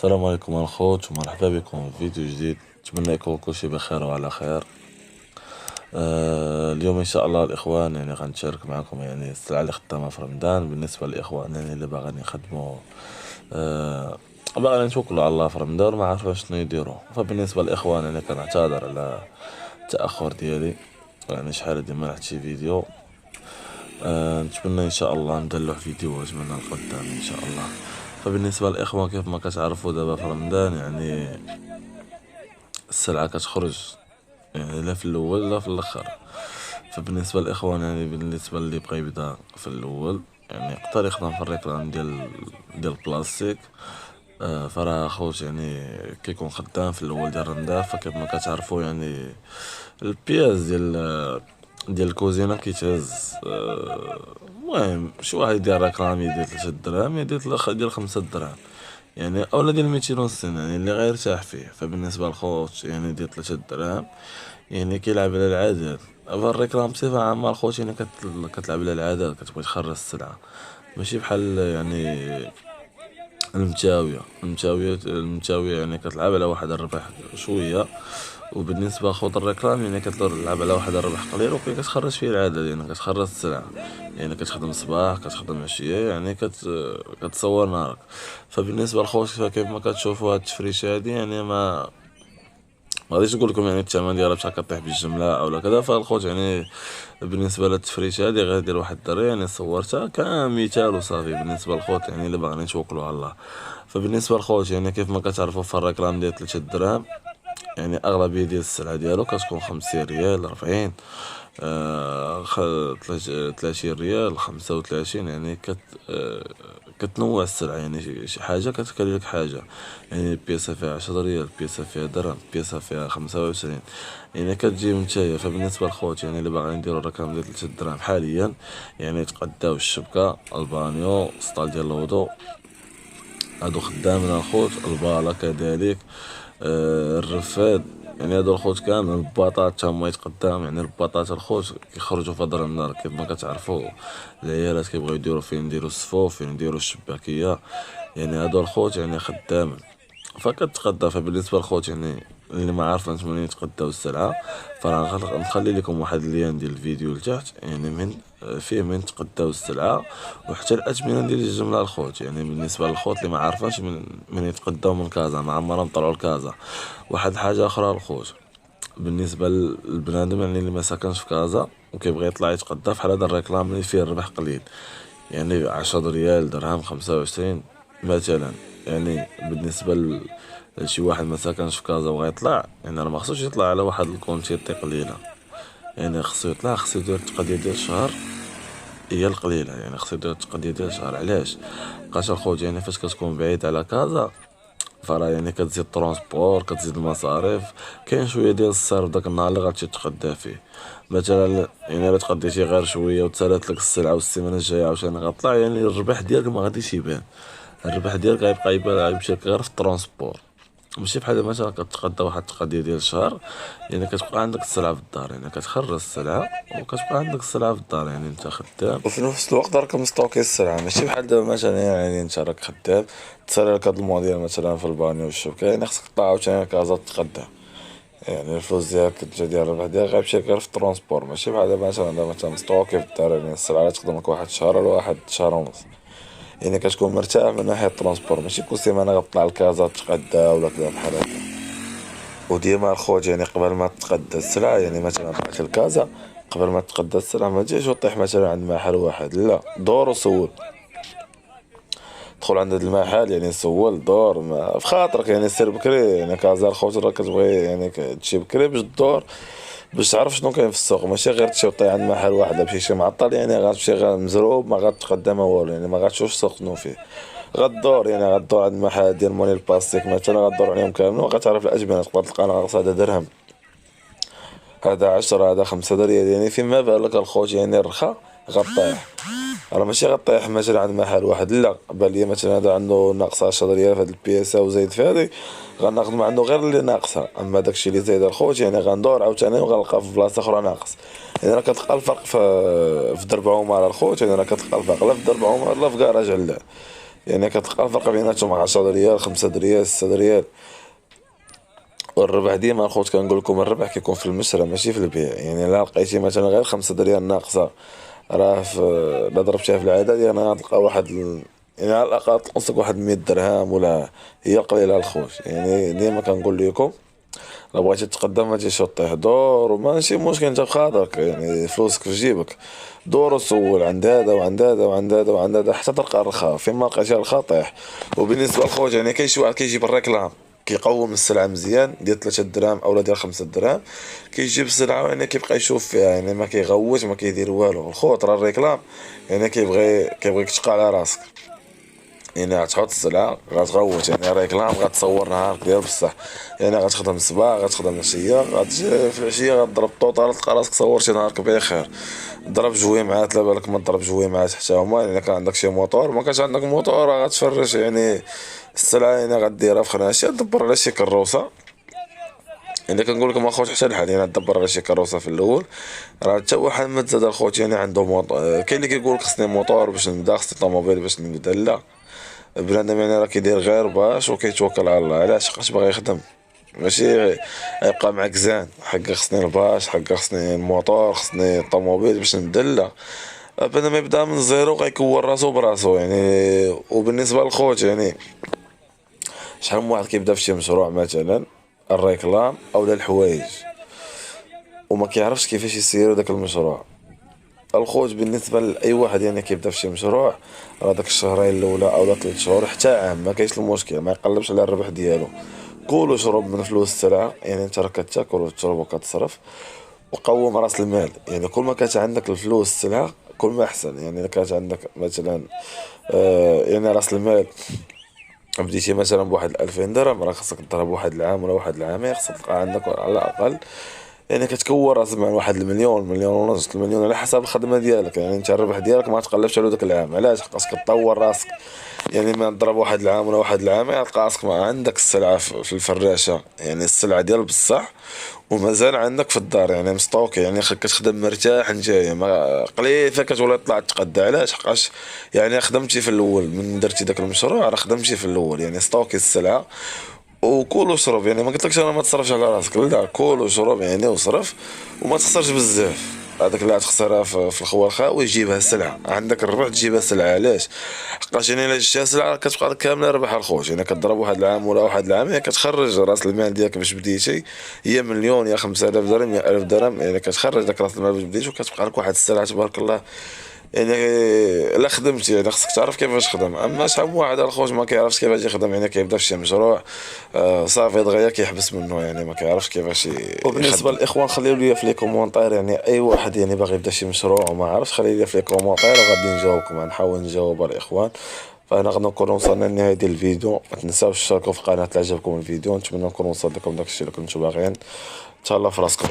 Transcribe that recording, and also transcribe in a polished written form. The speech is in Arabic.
السلام عليكم الخوت ومرحبا بكم في فيديو جديد. نتمنى يكون كلشي بخير وعلى خير. اليوم ان شاء الله الاخوان يعني غنشارك معكم يعني السلعه اللي خدامها في رمضان بالنسبه للاخوان يعني اللي باغيين يخدموا. باغيين يتوكلوا على الله في رمضان ما عارفين شنو يديروا. فبالنسبه للاخوان يعني كنعتذر على التاخر ديالي، يعني شحال هادي ما رحت شي فيديو. نتمنى ان شاء الله ندير فيديوهات من القدام ان شاء الله. فبالنسبه للاخوان كيف ما كتعرفوا دابا في رمضان يعني السلعه كتخرج يعني لا في الاول لا في الاخر. فبالنسبه للاخوان يعني بالنسبه اللي بغى يبدا في الاول يعني يقدر يخدم في الريكلام ديال البلاستيك. فراه خوت يعني كيكون خدام في الاول ديال رمضان. فكيف ما كتعرفوا يعني البياز ديال الكوزينه كيتهز. المهم شي واحد يدير ريكلام يدير 3 دراهم يدير 5 دراهم يعني اولا ديال 250 يعني اللي غيرتاح فيه. فبالنسبه للخوت يعني ديال 3 دراهم يعني كيلعب على العدد. فالريكلام بصفه عامه الخوت يعني كتلعب على العدد، كتبغي تخرج السلعه ماشي بحال يعني المتاوية يعني كتلعب على واحد الربح شويه. وبالنسبه لخوض الريكلام يعني كتلعب على واحد الربح قليل وكتخرج فيه العدد يعني كتخرج السلعه. يعني كتخدم الصباح كتخدم عشيه يعني كتصور نهارك. فبالنسبه لخوت كيف ما كتشوفوا هاد التفريشه هادي يعني ما غاديش نقول لكم يعني الثمن ديالها بشحال كطيح بالجمله او لا كذا. فالخوت يعني بالنسبه للتفريشه هادي غير واحد الدري يعني صورتها كمثال وصافي. بالنسبه للخوت يعني اللي باغيين يتوكلوا على الله. فبالنسبه للخوت يعني كيف ما كتعرفوا في الريكلام ديال 3 دراهم يعني اغلبيه ديال السلعه ديالو كتكون 50 ريال 40. 30 ريال 35 يعني كتنوع السلعة. يعني شي حاجة كتكالي لك حاجة يعني بياسة فيها 10 ريال، بياسة فيها درهم، بياسة فيها 25 يعني كتجي نتايا. فبالنسبة للخوت يعني اللي باغيين يديرو الرقم ديال 3 دراهم حاليا يعني يتقداو الشبكة البانيو سطال ديال الوضو هادو خدامين الخوت. البالا كذلك. الرفاد يعني هادو الخوت كامل. الباطات تا هما يتقدام يعني الباطات الخوت كيخرجوا في هدر النار. كيف ما كتعرفوا العيالات كيبغيو يديروا فين يديروا الصفوف فين يديروا الشباكيه يعني هادو الخوت يعني خدامين فكتقدى. فبالنسبه للخوت يعني اللي ما عارفين منين يتقداو السلعه فراه نخلي لكم واحد اللين ديال الفيديو لتحت يعني من فيه من تقداو السلعه وحتى الاثمنه ديال الجمله الخوت. يعني بالنسبه للخوت اللي ما عارفاش من يتقداو من كازا ما عمرهم طلعوا لكازا. واحد الحاجه اخرى الخوت بالنسبه للبنادم يعني اللي ما ساكنش في كازا وكيبغي يطلع يتقدى في هذا الريكلام اللي فيه الربح قليل يعني 10 ريال درهم 25 مثلا. يعني بالنسبه لشي واحد ما ساكنش في كازا وبغى يطلع يعني راه ما خصوش يطلع على واحد الكونتيتي قليله. يعني خصو يطلع خصو يدير التقديه ديال الشهر هي القليله. يعني خصو يدير التقديه ديال الشهر علاش بقاش الخوت يعني فاش كتكون بعيد على كازا فراه يعني كتزيد ترونسبور كتزيد المصاريف. كاين شويه ديال الصرف داك النهار اللي غتمشي تقدى فيه. مثلا يعني الا تقديتي غير شويه وتسالات لك السلعه والسيمانه الجايه عاوتاني غطلع يعني الربح ديالك ما غاديش يبان. الربح ديالك غيبقى يبان غيمشي لك غير في الترونسبور. ماشي بحال مثلا كتقدى واحد التقديه ديال الشهر يعني كتبقى عندك السلعه في الدار يعني كتخرج السلعه وكتبقى عندك السلعه في الدار يعني انت خدام وفي نفس الوقت راك مستوكي السلعه. ماشي بحال دابا مثلا يعني انت راك خدام تسالي لك هاد المواضيع مثلا في البانيو والشبكه يعني خصك تطلع عاوتاني كازا تقدى. يعني الفلوس ديالك كتجي ديال الربح ديالك غيمشي لك غير في الترونسبور. ماشي بحال دابا مثلا دابا انت مستوكي في الدار يعني السلعه اللي تخدم لك واحد الشهر ولا واحد الشهر ونص يعني كتكون مرتاح من ناحيه الترونسبور. ماشي كل سيمانه غتطلع لكازا تقدى ولا كذا بحال هكا. وديما الخوت يعني قبل ما تقدى السلعة يعني مثلا بقيت لكازا قبل ما تقدى السلعة ما تجيش وطيح مثلا عند محل واحد لا دور وسول. دخل عند هاد المحل يعني سول دور ما في خاطرك يعني سير بكري يعني كازا الخوت راك كتبغي يعني تمشي بكري باش تدور باش تعرف شنو كاين في السوق. ماشي غير تمشي وطيح عند محل واحد لا بشي معطل يعني غتمشي غير مزروب ما غتقدى ما والو يعني ما غتشوفش السوق شنو فيه. غدور يعني غدور عند محل ديال موني البلاستيك مثلا غدور عليهم كاملين وغتعرف الأثمنة. تقدر تلقى ناقص هذا درهم هذا 10 هذا 5 ريال يعني فيما بالك الخوت يعني الرخا غطيح. راه ماشي غطيح مثلا عند محل واحد لا بان ليا مثلا هذا عنده ناقص 10 ريال في هاد البياسه وزايد في هادي غناخدم عنده غير اللي ناقصه. اما داكشي اللي زايد الخوت يعني غندور عاوتاني وغنلقى في بلاصه اخرى ناقص. يعني راه كتلقى الفرق في درب عمر الخوت يعني راه كتلقى الفرق لا في درب عمر لا في كراج علاه. يعني كتلقى الفرق بيناتهم 10 ريال، 5 ريال، 6 ريال. والربح ديما الخوت كنقول لكم الربح كيكون في المشرى ماشي في البيع. يعني لا لقيتي مثلا غير 5 ريال ناقصة، راه في لا ضربتيها في العدد يعني غتلقى واحد يعني على الأقل تنقصك واحد 100 درهم، ولا هي قليلة الخوت. يعني ديما كنقول لكم لا بغيتي تقدم ما تجيش طيح دور، وماشي مشكل انت بخاطرك، يعني فلوسك في جيبك. دور وسول عند هذا وعند هذا وعند هذا وعند هذا حتى تلقى الرخا. فين ما لقيتي الرخا طيح. وبالنسبه للخوت يعني كاين شي واحد كيجيب الريكلام، كيقوم السلعه مزيان ديال 3 دراهم اولا ديال 5 دراهم، كيجيب السلعه يعني كيبقى يشوف فيها، يعني ما كيغوت ما كيدير والو. الخوت راه الريكلام يعني كيبغيك تشقى على راسك. يعني غتحط السلعة غتغوت، يعني ريكلام غتصور نهارك ديال بصح. يعني غتخدم الصباح غتخدم العشية، غتجي في العشية غضرب طوطال تلقى راسك صورتي نهارك بخير. ضرب جويمعات لا بالك ما تضرب جويمعات حتى هما. يعني كان عندك شي موطور ما كانش عندك موطور راه غتفرج يعني السلعة يعني غديرها في خناشة دبر على شي كروسة. يعني كنقول لكم اخوت حتى الحال يعني دبر على شي كروسه في الاول، راه حتى واحد ما تزاد اخوت يعني عنده موطور. كاين اللي كيقول لك خصني موطور باش نبدا، خصني طوموبيل باش نبدا. لا، بنادم يعني راه كيدير غير باش وكيتوكل على الله. علاش؟ حقاش باغي يخدم، ماشي يبقى معاك زان حقا خصني الباش، حقا خصني الموطور، خصني الطوموبيل باش نبدا. لا، بنادم يبدا من الزيرو غيكون راسو براسو يعني. وبالنسبه للخوت يعني شحال من واحد كيبدا في شي مشروع مثلا الريكلام اولا الحوايج وما كيعرفش كيفاش يسيروا داك المشروع. الخوت بالنسبه لاي واحد يعني كيبدا في شي مشروع، راه داك الشهرين الاولى اولا 3 شهور حتى عام ما كاينش المشكل، ما يقلبش على الربح ديالو. كول وشرب من فلوس السلعه، يعني انت راه كتاكل وتشرب وكتصرف. وقوم راس المال، يعني كل ما كانت عندك الفلوس السلعه كل ما احسن. يعني اذا كانت عندك مثلا يعني راس المال بديتي مثلا بواحد 2000 درهم، راه خاصك تضرب واحد العام ولا واحد العامين، خاصك تلقى عندك على الأقل يعني كتكون راس مال واحد المليون، مليون ونص، المليون على حسب الخدمة ديالك. يعني انت الربح ديالك ما تقلبش على داك العام. علاش؟ خاصك تطور راسك. يعني ما تضرب واحد العام ولا واحد العامين تلقى راسك ما عندك السلعة في الفراشة، يعني السلعة ديال بصح ومازال عندك في الدار يعني مستوكي. يعني كتخدم مرتاح نتايا، ما قليل فين كتولي طلع تقدى. علاش؟ حقاش يعني خدمتي في الاول من درتي داك المشروع، راه خدمتي في الاول يعني ستوكي السلعة وكول وشرب. يعني ما قلتلكش انا ما تصرفش على راسك، لا، كول وشرب يعني وصرف وما تخسرش بزاف. هذاك اللي تخسرها في الخوار خاوي يجيبها السلعة، عندك الربح تجيبها سلعة. علاش؟ حقاش يعني الا جبتها سلعة كتبقى كاملة ربح الخوت. يعني كضرب واحد العام ولا واحد العام كتخرج راس المال ديالك باش بديتي هي مليون يا 5000 درهم يا 1000 درهم. يعني كتخرج داك راس المال باش بديتي وكتبقى لك واحد السلعة تبارك الله. يعني لا خدمتي يعني خصك تعرف كيفاش تخدم. اما شحال من واحد الخوت ما كيعرفش كيفاش يخدم، يعني كيبدا في شي مشروع صافي دغيا كيحبس منه، يعني ما كيعرفش كيفاش وبالنسبه للاخوان خليو لي في لي كومونتير، يعني اي واحد يعني باغي يبدا شي مشروع وما عرفش خلي لي في لي كومونتير وغادي نجاوبكم، نحاول نجاوب الاخوان. فانا غادي نكون وصلنا لنهايه ديال الفيديو. ما تنساوش تشتركوا في القناه اللي عجبكم الفيديو. نتمنى نكون وصلت لكم داكشي اللي كنتو باغيين. تهلاو في راسكم.